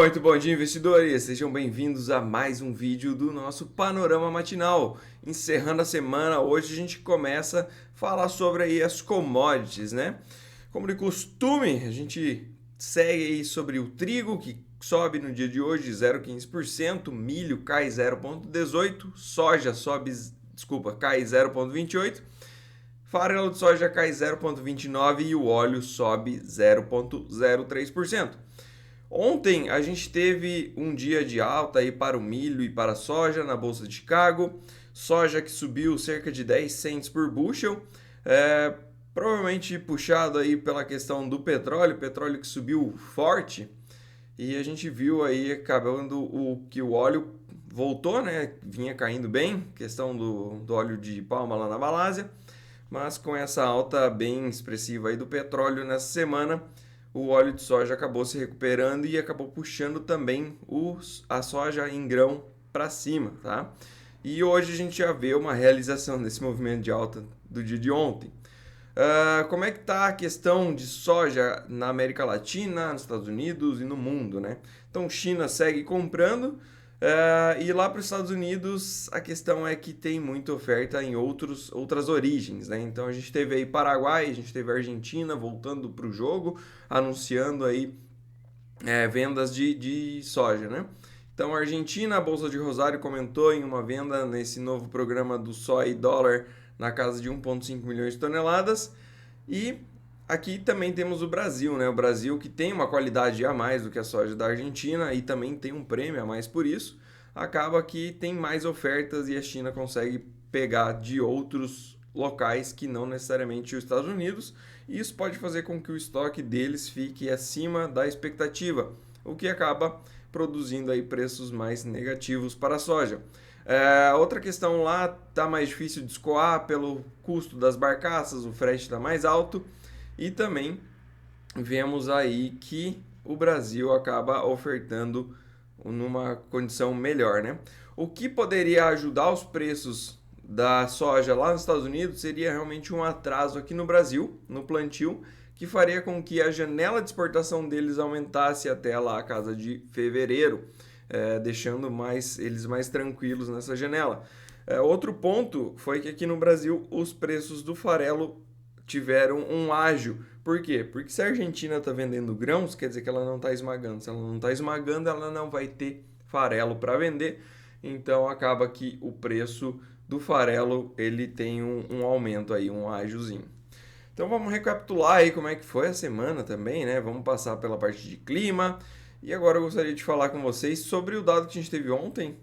Muito bom dia, investidores! Sejam bem-vindos a mais um vídeo do nosso Panorama Matinal. Encerrando a semana, hoje a gente começa a falar sobre aí as commodities, né? Como de costume, a gente segue aí sobre o trigo, que sobe no dia de hoje 0,15%, milho cai 0,18%, soja cai 0,28%, farelo de soja cai 0,29% e o óleo sobe 0,03%. Ontem a gente teve um dia de alta aí para o milho e para a soja na Bolsa de Chicago. Soja que subiu cerca de 10 cents por bushel, provavelmente puxado aí pela questão do petróleo que subiu forte. E a gente viu aí acabando que o óleo voltou, né? Vinha caindo bem, questão do óleo de palma lá na Malásia. Mas com essa alta bem expressiva aí do petróleo nessa semana, o óleo de soja acabou se recuperando e acabou puxando também a soja em grão para cima, tá? E hoje a gente já vê uma realização desse movimento de alta do dia de ontem. Como é que está a questão de soja na América Latina, nos Estados Unidos e no mundo, né? Então, China segue comprando e lá para os Estados Unidos a questão é que tem muita oferta em outras origens, né? Então, a gente teve aí Paraguai, a gente teve Argentina voltando para o jogo, anunciando aí vendas de soja, né? Então, a Argentina, a Bolsa de Rosário comentou em uma venda nesse novo programa do soy dólar na casa de 1,5 milhões de toneladas. E aqui também temos o Brasil, né? O Brasil que tem uma qualidade a mais do que a soja da Argentina e também tem um prêmio a mais por isso. Acaba que tem mais ofertas e a China consegue pegar de outros locais que não necessariamente os Estados Unidos. E isso pode fazer com que o estoque deles fique acima da expectativa, o que acaba produzindo aí preços mais negativos para a soja. Outra questão lá está mais difícil de escoar pelo custo das barcaças, o frete está mais alto e também vemos aí que o Brasil acaba ofertando numa condição melhor, né? O que poderia ajudar os preços da soja lá nos Estados Unidos seria realmente um atraso aqui no Brasil, no plantio, que faria com que a janela de exportação deles aumentasse até lá a casa de fevereiro, deixando eles mais tranquilos nessa janela. Outro ponto foi que aqui no Brasil os preços do farelo tiveram um ágio. Por quê? Porque se a Argentina está vendendo grãos, quer dizer que ela não está esmagando. Se ela não está esmagando, ela não vai ter farelo para vender. Então acaba que o preço do farelo ele tem um aumento aí, um ágiozinho. Então vamos recapitular aí como é que foi a semana também, né? Vamos passar pela parte de clima. E agora eu gostaria de falar com vocês sobre o dado que a gente teve ontem,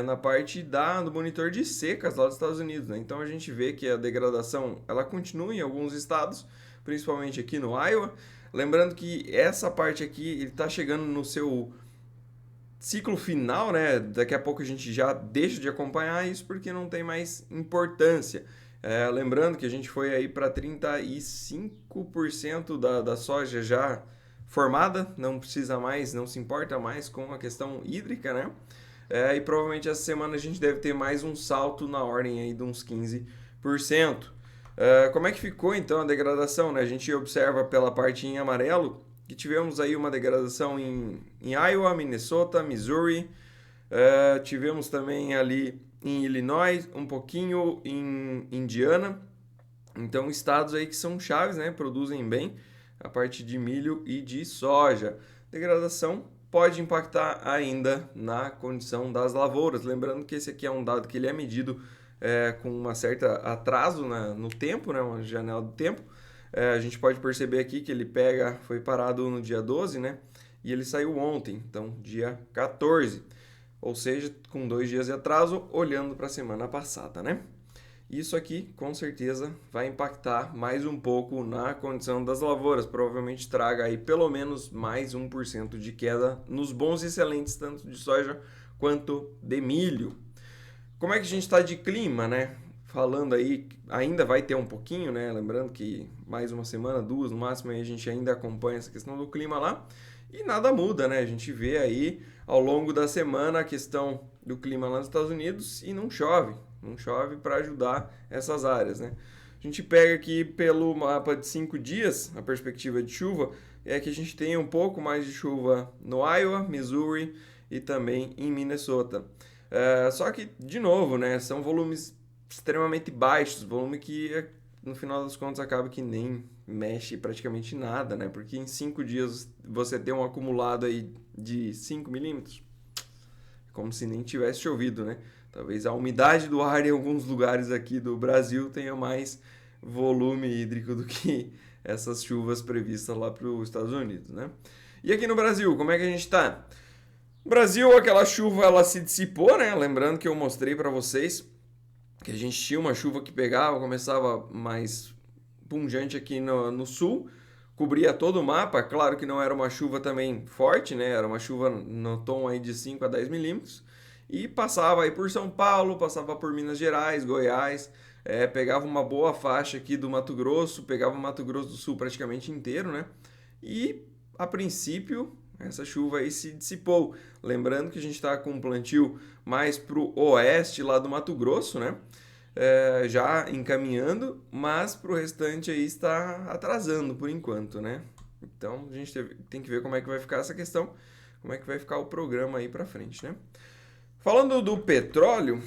na parte do monitor de secas lá dos Estados Unidos, né? Então a gente vê que a degradação ela continua em alguns estados, principalmente aqui no Iowa. Lembrando que essa parte aqui está chegando no seu ciclo final, né? Daqui a pouco a gente já deixa de acompanhar isso porque não tem mais importância. Lembrando que a gente foi aí para 35% da soja já formada, não precisa mais, não se importa mais com a questão hídrica, né? E provavelmente essa semana a gente deve ter mais um salto na ordem aí de uns 15%. Como é que ficou então a degradação, né? A gente observa pela parte em amarelo que tivemos aí uma degradação em Iowa, Minnesota, Missouri, tivemos também ali em Illinois, um pouquinho em Indiana. Então, estados aí que são chaves, né? Produzem bem a parte de milho e de soja. Degradação pode impactar ainda na condição das lavouras. Lembrando que esse aqui é um dado que ele é medido com uma certa atraso no tempo, né? Uma janela do tempo. A gente pode perceber aqui que ele foi parado no dia 12, né? E ele saiu ontem, então dia 14. Ou seja, com 2 dias de atraso, olhando para a semana passada, né? Isso aqui, com certeza, vai impactar mais um pouco na condição das lavouras. Provavelmente traga aí pelo menos mais 1% de queda nos bons e excelentes, tanto de soja quanto de milho. Como é que a gente está de clima, né? Falando aí, ainda vai ter um pouquinho, né? Lembrando que mais uma semana, 2 no máximo, aí a gente ainda acompanha essa questão do clima lá. E nada muda, né? A gente vê aí ao longo da semana a questão do clima lá nos Estados Unidos e não chove. Não chove para ajudar essas áreas, né? A gente pega aqui pelo mapa de 5 dias, a perspectiva de chuva, é que a gente tem um pouco mais de chuva no Iowa, Missouri e também em Minnesota. Só que, de novo, né, são volumes extremamente baixos, volume que no final das contas acaba que nem mexe praticamente nada, né? Porque em 5 dias você tem um acumulado aí de 5 milímetros, como se nem tivesse chovido, né? Talvez a umidade do ar em alguns lugares aqui do Brasil tenha mais volume hídrico do que essas chuvas previstas lá para os Estados Unidos, né? E aqui no Brasil, como é que a gente está? No Brasil, aquela chuva ela se dissipou, né? Lembrando que eu mostrei para vocês que a gente tinha uma chuva que pegava, começava mais pungente aqui no sul, cobria todo o mapa. Claro que não era uma chuva também forte, né? Era uma chuva no tom aí de 5 a 10 milímetros. E passava aí por São Paulo, passava por Minas Gerais, Goiás, pegava uma boa faixa aqui do Mato Grosso, pegava o Mato Grosso do Sul praticamente inteiro, né? E, a princípio, essa chuva aí se dissipou. Lembrando que a gente está com um plantio mais para o oeste lá do Mato Grosso, né? Já encaminhando, mas para o restante aí está atrasando por enquanto, né? Então a gente tem que ver como é que vai ficar essa questão, como é que vai ficar o programa aí para frente, né? Falando do petróleo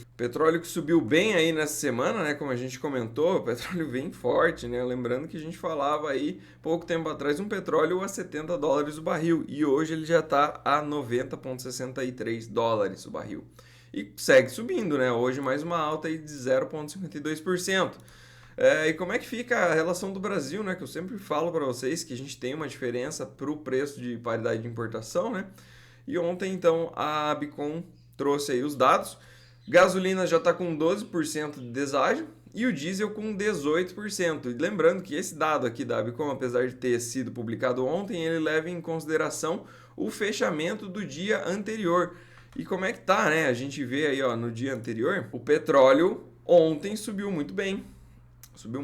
que subiu bem aí nessa semana, né? Como a gente comentou, o petróleo vem forte, né? Lembrando que a gente falava aí pouco tempo atrás um petróleo a $70 o barril e hoje ele já está a 90,63 dólares o barril. E segue subindo, né? Hoje mais uma alta aí de 0,52%. E como é que fica a relação do Brasil, né? Que eu sempre falo para vocês que a gente tem uma diferença para o preço de paridade de importação, né? E ontem, então, a Abicom trouxe aí os dados. Gasolina já está com 12% de deságio e o diesel com 18%. E lembrando que esse dado aqui da Abicom, apesar de ter sido publicado ontem, ele leva em consideração o fechamento do dia anterior. E como é que tá, né? A gente vê aí, ó, no dia anterior, o petróleo ontem subiu muito bem. Subiu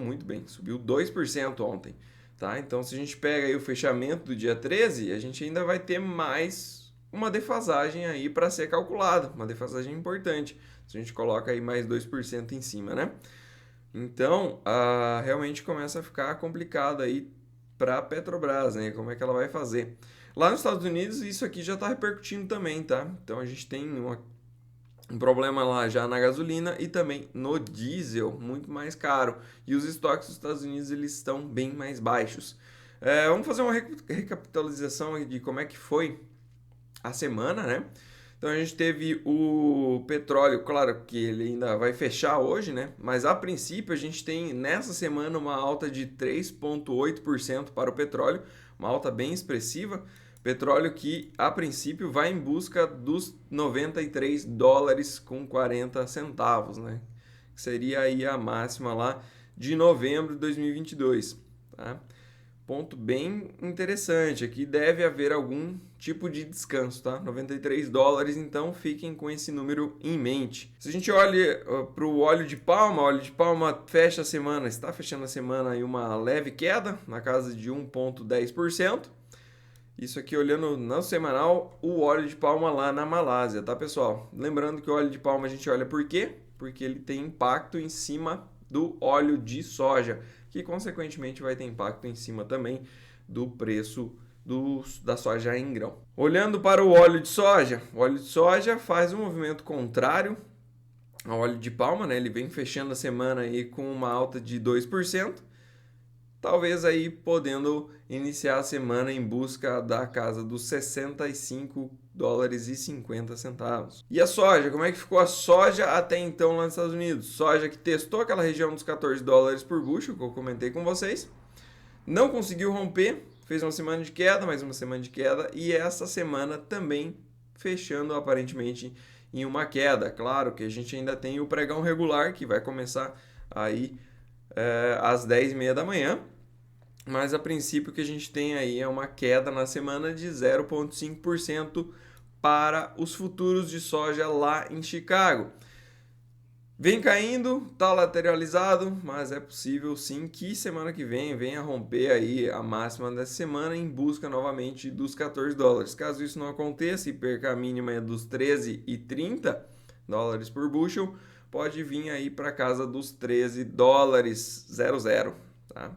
2% ontem, tá? Então, se a gente pega aí o fechamento do dia 13, a gente ainda vai ter mais uma defasagem aí para ser calculada, uma defasagem importante. Se a gente coloca aí mais 2% em cima, né? Então, realmente começa a ficar complicado aí para a Petrobras, né? Como é que ela vai fazer? Lá nos Estados Unidos, isso aqui já está repercutindo também, tá? Então, a gente tem um problema lá já na gasolina e também no diesel, muito mais caro. E os estoques dos Estados Unidos, eles estão bem mais baixos. Vamos fazer uma recapitalização de como é que foi a semana, né? Então, a gente teve o petróleo, claro que ele ainda vai fechar hoje, né? Mas, a princípio, a gente tem nessa semana uma alta de 3,8% para o petróleo, uma alta bem expressiva. Petróleo que, a princípio, vai em busca dos 93 dólares com 40 centavos, né? Que seria aí a máxima lá de novembro de 2022, tá? Ponto bem interessante, aqui deve haver algum tipo de descanso, tá? 93 dólares, então fiquem com esse número em mente. Se a gente olha para o óleo de palma fecha a semana, está fechando a semana aí uma leve queda, na casa de 1,10%. Isso aqui olhando no semanal, o óleo de palma lá na Malásia, tá, pessoal? Lembrando que o óleo de palma a gente olha por quê? Porque ele tem impacto em cima do óleo de soja, que consequentemente vai ter impacto em cima também do preço da soja em grão. Olhando para o óleo de soja faz um movimento contrário ao óleo de palma, né? Ele vem fechando a semana aí com uma alta de 2%. Talvez aí podendo iniciar a semana em busca da casa dos 65 dólares e 50 centavos. E a soja, como é que ficou a soja até então lá nos Estados Unidos? Soja que testou aquela região dos 14 dólares por bushel, que eu comentei com vocês, não conseguiu romper, fez uma semana de queda, mais uma semana de queda, e essa semana também fechando aparentemente em uma queda. Claro que a gente ainda tem o pregão regular, que vai começar aí às 10h30 da manhã, mas a princípio o que a gente tem aí é uma queda na semana de 0,5% para os futuros de soja lá em Chicago. Vem caindo, está lateralizado, mas é possível sim que semana que vem venha romper aí a máxima dessa semana em busca novamente dos 14 dólares. Caso isso não aconteça e perca a mínima dos 13,30 dólares por bushel, pode vir aí para casa dos 13 dólares 00, tá?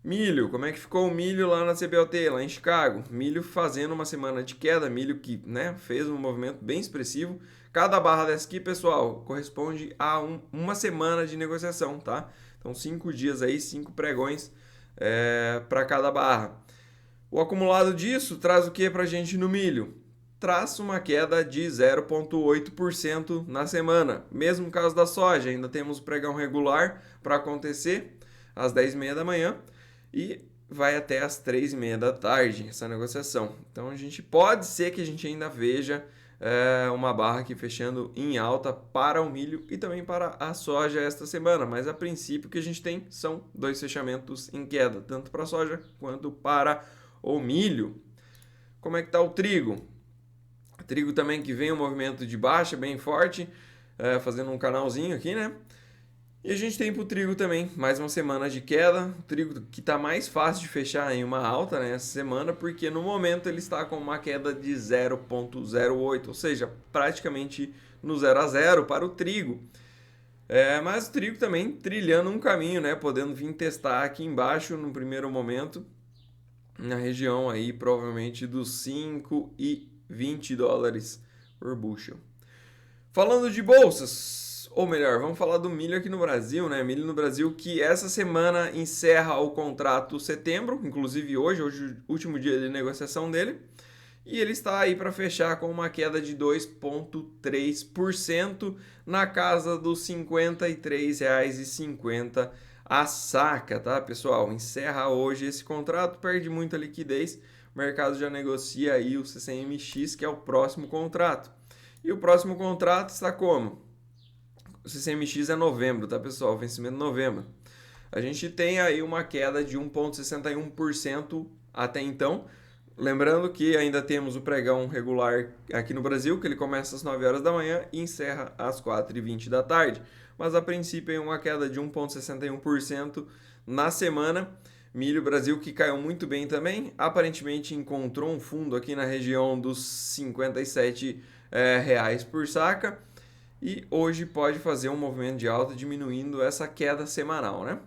Milho, como é que ficou o milho lá na CBOT, lá em Chicago? Milho fazendo uma semana de queda, milho que, né, fez um movimento bem expressivo. Cada barra dessa aqui, pessoal, corresponde a uma semana de negociação, tá? Então 5 dias aí, 5 pregões para cada barra. O acumulado disso traz o que para a gente no milho? Traz uma queda de 0,8% na semana. Mesmo caso da soja, ainda temos o pregão regular para acontecer às 10h30 da manhã e vai até às 3h30 da tarde essa negociação. Então a gente pode ser que a gente ainda veja uma barra aqui fechando em alta para o milho e também para a soja esta semana, mas a princípio o que a gente tem são 2 fechamentos em queda, tanto para a soja quanto para o milho. Como é que está o trigo? O trigo também que vem um movimento de baixa bem forte, fazendo um canalzinho aqui, né? E a gente tem para o trigo também mais uma semana de queda. O trigo que está mais fácil de fechar em uma alta, né, essa semana, porque no momento ele está com uma queda de 0,08, ou seja, praticamente no 0 a 0 para o trigo. Mas o trigo também trilhando um caminho, né, podendo vir testar aqui embaixo no primeiro momento, na região aí provavelmente dos 5,20 dólares por bushel. Falando de bolsas, ou melhor, vamos falar do milho aqui no Brasil, né? Milho no Brasil que essa semana encerra o contrato setembro, inclusive hoje é o último dia de negociação dele, e ele está aí para fechar com uma queda de 2,3% na casa dos R$ 53,50 a saca, tá, pessoal? Encerra hoje esse contrato, perde muita liquidez, o mercado já negocia aí o CCMX, que é o próximo contrato. E o próximo contrato está como? O CCMX é novembro, tá, pessoal? Vencimento novembro. A gente tem aí uma queda de 1,61% até então. Lembrando que ainda temos o pregão regular aqui no Brasil, que ele começa às 9 horas da manhã e encerra às 4h20 da tarde. Mas a princípio é uma queda de 1,61% na semana. Milho Brasil que caiu muito bem também, aparentemente encontrou um fundo aqui na região dos R$ 57 reais por saca e hoje pode fazer um movimento de alta diminuindo essa queda semanal, né?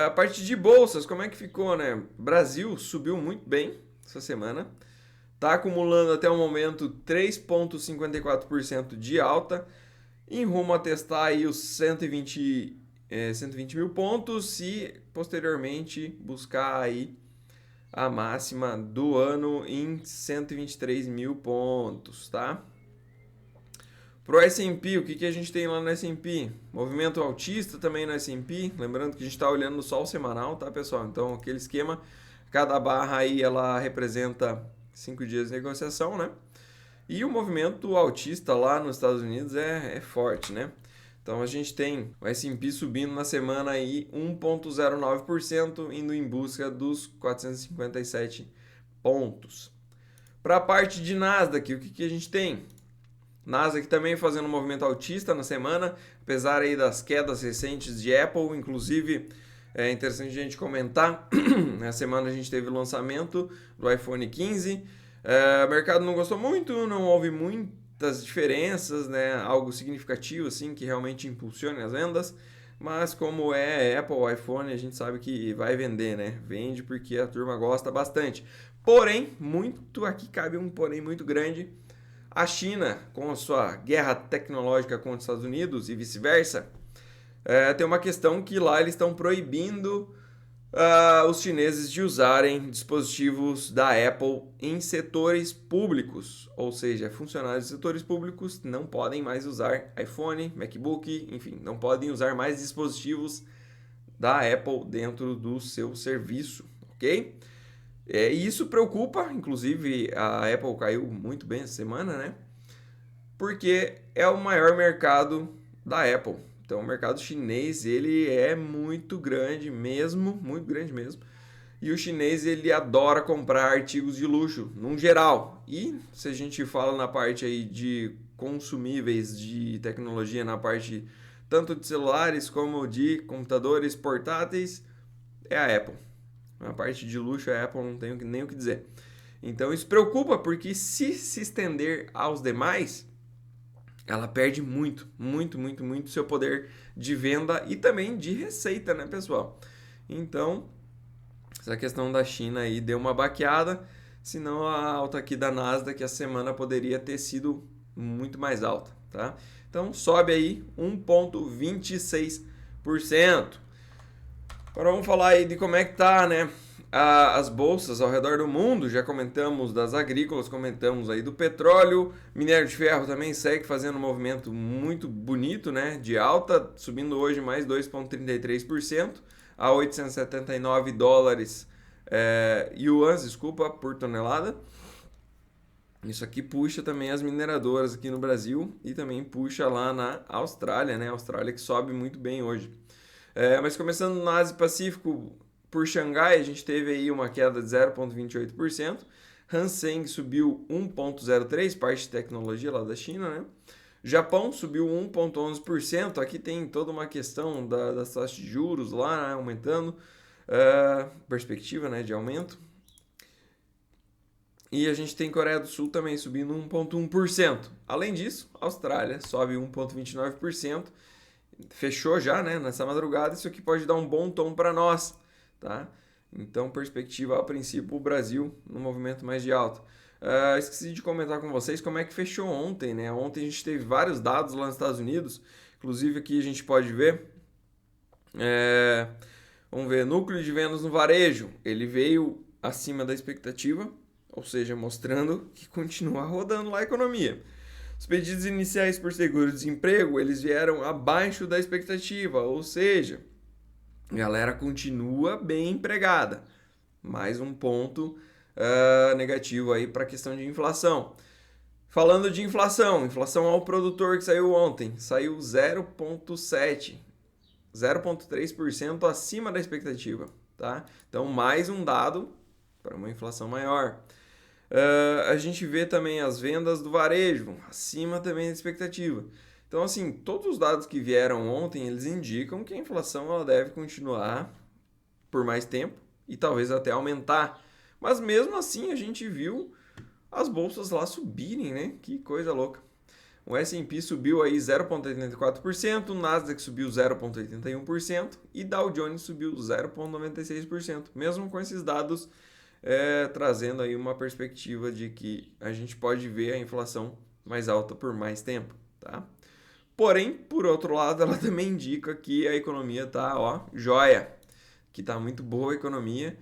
A parte de bolsas, como é que ficou, né? Brasil subiu muito bem essa semana, está acumulando até o momento 3,54% de alta, em rumo a testar aí os 120 mil pontos e posteriormente buscar aí a máxima do ano em 123 mil pontos, tá? Pro S&P, o que a gente tem lá no S&P? Movimento altista também no S&P, lembrando que a gente está olhando só o semanal, tá, pessoal? Então, aquele esquema, cada barra aí, ela representa 5 dias de negociação, né? E o movimento altista lá nos Estados Unidos é forte, né? Então, a gente tem o S&P subindo na semana aí 1,09%, indo em busca dos 457 pontos. Para a parte de Nasdaq, o que a gente tem? Nasdaq também fazendo um movimento altista na semana, apesar aí das quedas recentes de Apple, inclusive é interessante a gente comentar, na semana a gente teve o lançamento do iPhone 15, o mercado não gostou muito, não houve muitas diferenças, né, algo significativo assim que realmente impulsione as vendas, mas como é Apple, iPhone, a gente sabe que vai vender, né, vende porque a turma gosta bastante, porém, aqui cabe um porém muito grande. A China, com a sua guerra tecnológica contra os Estados Unidos e vice-versa, tem uma questão que lá eles estão proibindo os chineses de usarem dispositivos da Apple em setores públicos. Ou seja, funcionários de setores públicos não podem mais usar iPhone, MacBook, enfim, não podem usar mais dispositivos da Apple dentro do seu serviço, ok? E isso preocupa, inclusive a Apple caiu muito bem essa semana, né? Porque é o maior mercado da Apple. Então o mercado chinês, ele é muito grande mesmo, muito grande mesmo. E o chinês, ele adora comprar artigos de luxo, num geral. E se a gente fala na parte aí de consumíveis de tecnologia, na parte tanto de celulares como de computadores portáteis, é a Apple. A parte de luxo, a Apple não tenho nem o que dizer. Então isso preocupa porque se estender aos demais, ela perde muito, muito, muito, muito seu poder de venda e também de receita, né, pessoal? Então, essa questão da China aí deu uma baqueada, senão a alta aqui da Nasdaq a semana poderia ter sido muito mais alta, tá? Então, sobe aí 1,26%. Agora vamos falar aí de como é que tá, né? As bolsas ao redor do mundo, já comentamos das agrícolas, comentamos aí do petróleo, minério de ferro também segue fazendo um movimento muito bonito, né, de alta, subindo hoje mais 2,33% a 879 dólares, yuans, desculpa, por tonelada. Isso aqui puxa também as mineradoras aqui no Brasil e também puxa lá na Austrália, né, Austrália que sobe muito bem hoje. Mas começando no Ásia-Pacífico, por Xangai, a gente teve aí uma queda de 0,28%. Hang Seng subiu 1,03%, parte de tecnologia lá da China, né? Japão subiu 1,11%. Aqui tem toda uma questão das taxas de juros lá, né, aumentando. Perspectiva, né, de aumento. E a gente tem Coreia do Sul também subindo 1,1%. Além disso, a Austrália sobe 1,29%. Fechou já, né, nessa madrugada. Isso aqui pode dar um bom tom para nós, tá? Então, perspectiva a princípio o Brasil no movimento mais de alta. Esqueci de comentar com vocês como é que fechou ontem, né? Ontem a gente teve vários dados lá nos Estados Unidos, inclusive aqui a gente pode ver. Vamos ver, núcleo de vendas no varejo, ele veio acima da expectativa, ou seja, mostrando que continua rodando lá a economia. Os pedidos iniciais por seguro-desemprego, eles vieram abaixo da expectativa, ou seja, a galera continua bem empregada. Mais um ponto negativo aí para a questão de inflação. Falando de inflação, inflação ao produtor que saiu ontem, saiu 0,3% acima da expectativa, tá? Então, mais um dado para uma inflação maior. A gente vê também as vendas do varejo, acima também da expectativa. Então, assim, todos os dados que vieram ontem, eles indicam que a inflação ela deve continuar por mais tempo e talvez até aumentar. Mas mesmo assim, a gente viu as bolsas lá subirem, né? Que coisa louca. O S&P subiu aí 0,84%, o Nasdaq subiu 0,81% e Dow Jones subiu 0,96%. Mesmo com esses dados trazendo aí uma perspectiva de que a gente pode ver a inflação mais alta por mais tempo, tá? Porém, por outro lado, ela também indica que a economia tá, ó, joia, que tá muito boa a economia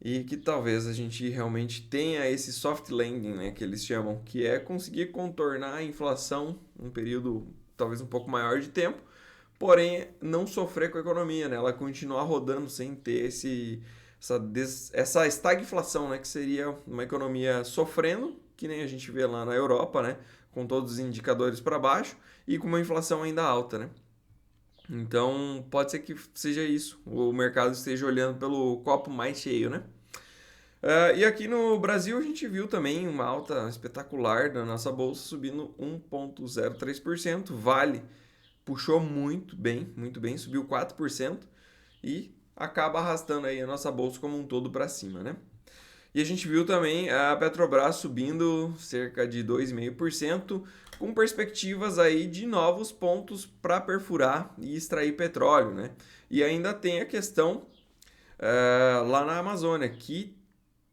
e que talvez a gente realmente tenha esse soft landing, né, que eles chamam, que é conseguir contornar a inflação um período talvez um pouco maior de tempo, porém não sofrer com a economia, né, ela continuar rodando sem ter essa estagflação, né, que seria uma economia sofrendo, que nem a gente vê lá na Europa, né, com todos os indicadores para baixo e com uma inflação ainda alta, né? Então, pode ser que seja isso, o mercado esteja olhando pelo copo mais cheio, né? E aqui no Brasil a gente viu também uma alta espetacular da nossa bolsa, subindo 1,03%. Vale puxou muito bem, subiu 4% e acaba arrastando aí a nossa bolsa como um todo para cima, né? E a gente viu também a Petrobras subindo cerca de 2,5%, com perspectivas aí de novos pontos para perfurar e extrair petróleo, né? E ainda tem a questão lá na Amazônia, que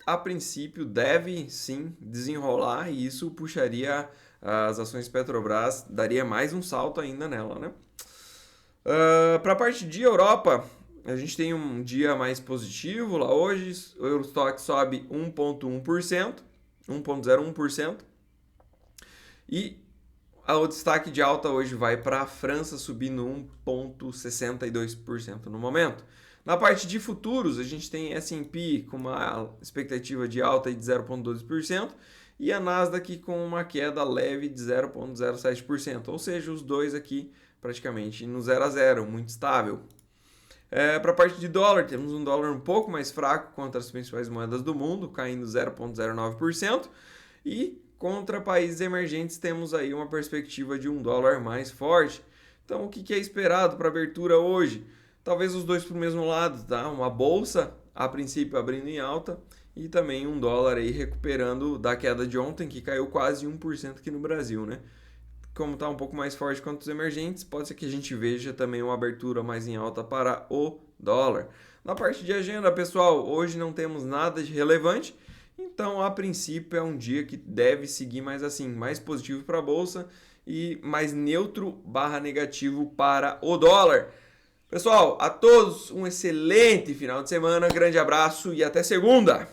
a princípio deve sim desenrolar e isso puxaria as ações Petrobras, daria mais um salto ainda nela, né? Para a parte de Europa, a gente tem um dia mais positivo lá hoje, o Eurostock sobe 1,01%, e o destaque de alta hoje vai para a França, subindo 1,62% no momento. Na parte de futuros, a gente tem S&P com uma expectativa de alta de 0,12% e a Nasdaq com uma queda leve de 0,07%, ou seja, os dois aqui praticamente no 0 a 0, muito estável. Para a parte de dólar, temos um dólar um pouco mais fraco contra as principais moedas do mundo, caindo 0,09%, e contra países emergentes temos aí uma perspectiva de um dólar mais forte. Então, o que é esperado para a abertura hoje? Talvez os dois para o mesmo lado, tá? Uma bolsa, a princípio, abrindo em alta e também um dólar aí recuperando da queda de ontem, que caiu quase 1% aqui no Brasil, né? como está um pouco mais forte quanto os emergentes, pode ser que a gente veja também uma abertura mais em alta para o dólar. Na parte de agenda, pessoal, hoje não temos nada de relevante, então a princípio é um dia que deve seguir mais assim, mais positivo para a bolsa e mais neutro / negativo para o dólar. Pessoal, a todos um excelente final de semana, grande abraço e até segunda!